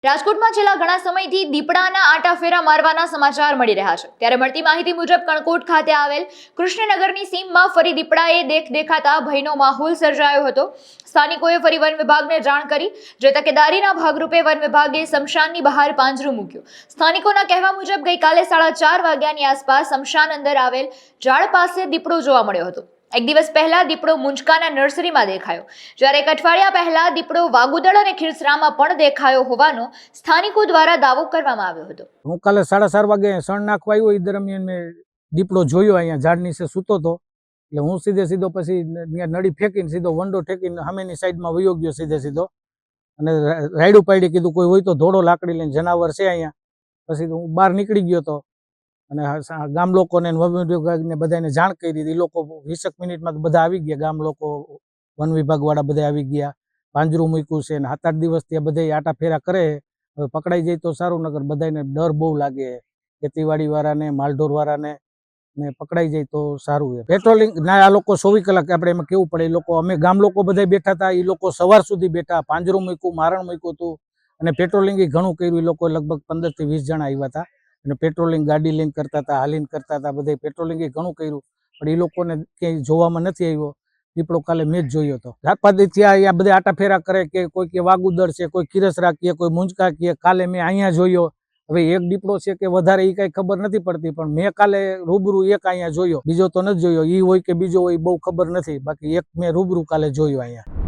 રાજકોટમાં છેલ્લા ઘણા સમયથી દીપડાના આટાફેરા મારવાના સમાચાર મળી રહ્યા છે। ત્યારે મળતી માહિતી મુજબ કણકોટ ખાતે આવેલ કૃષ્ણનગરની સીમમાં ફરી દીપડાએ દેખાતા ભયનો માહોલ સર્જાયો હતો। સ્થાનિકોએ ફરી વન વિભાગને જાણ કરી, જે તકેદારીના ભાગરૂપે વન વિભાગે સ્મશાનની બહાર પાંજરું મૂક્યું। સ્થાનિકોના કહેવા મુજબ ગઈકાલે 4:30 વાગ્યાની આસપાસ સ્મશાન અંદર આવેલ ઝાડ પાસે દીપડો જોવા મળ્યો હતો। એક દિવસ પહેલા દીપડો મુંજકાના નર્સરીમાં દેખાયો, જ્યારે એક અઠવાડિયા પહેલા દીપડો વાગુદળ અને ખીરસરામાં પણ દેખાયો હોવાનો સ્થાનિકો દ્વારા દાવો કરવામાં આવ્યો હતો। હું કાલે 4:30 વાગે સણ નાખવા આવ્યો, એ દરમિયાન મેં દીપડો જોયો અહીંયા ઝાડ નીચે સૂતો હતો। એટલે હું સીધો પછી નળી ફેંકીને સીધો વંડો ઠેકીને સામેની સાઈડમાં વયો ગયો સીધો અને રાયડું પાડી કીધું કોઈ હોય તો ધોળો લાકડી લઈને જનાવર છે અહીંયા। પછી હું બહાર નીકળી ગયો હતો અને ગામ લોકોને વન વિભાગને બધાને જાણ કરી દીધી। લોકો 20 મિનિટમાં બધા આવી ગયા, ગામ લોકો વન વિભાગ વાળા બધા આવી ગયા, પાંજરું મૂક્યું છે અને 7-8 દિવસ ત્યાં બધા આટા ફેરા કરે। હવે પકડાઈ જાય તો સારું, નગર બધાને ડર બહુ લાગે, ખેતીવાડી વાળાને, માલઢોર વાળાને ને પકડાઈ જાય તો સારું છે। પેટ્રોલિંગ ના આ લોકો 24 કલાક આપણે એમાં કેવું પડે, એ લોકો અમે ગામ લોકો બધા બેઠા હતા, એ લોકો સવાર સુધી બેઠા, પાંજરું મૂક્યું, મારણ મૂક્યું હતું અને પેટ્રોલિંગ ઘણું કર્યું। એ લોકો લગભગ 15 થી 20 જણા આવ્યા હતા અને પેટ્રોલિંગ ગાડી લઈને કરતા હતા, હાલીને કરતા હતા, બધા પેટ્રોલિંગ ઘણું કર્યું, પણ એ લોકોને ક્યાંય જોવામાં નથી આવ્યો દીપડો। કાલે મેં જ જોયો હતો। રાતપાદી ત્યાં અહીંયા બધા આટા ફેરા કરે કે કોઈ કે વાગુદળ છે, કોઈ ખીરસરા કહે, કોઈ મુંજકા કહે। કાલે મેં અહીંયા જોયો, હવે એક દીપડો છે કે વધારે એ કઈ ખબર નથી પડતી, પણ મેં કાલે રૂબરૂ એક અહીંયા જોયો, બીજો તો નથી જોયો। એ હોય કે બીજો હોય બહુ ખબર નથી, બાકી એક મેં રૂબરૂ કાલે જોયો અહીંયા।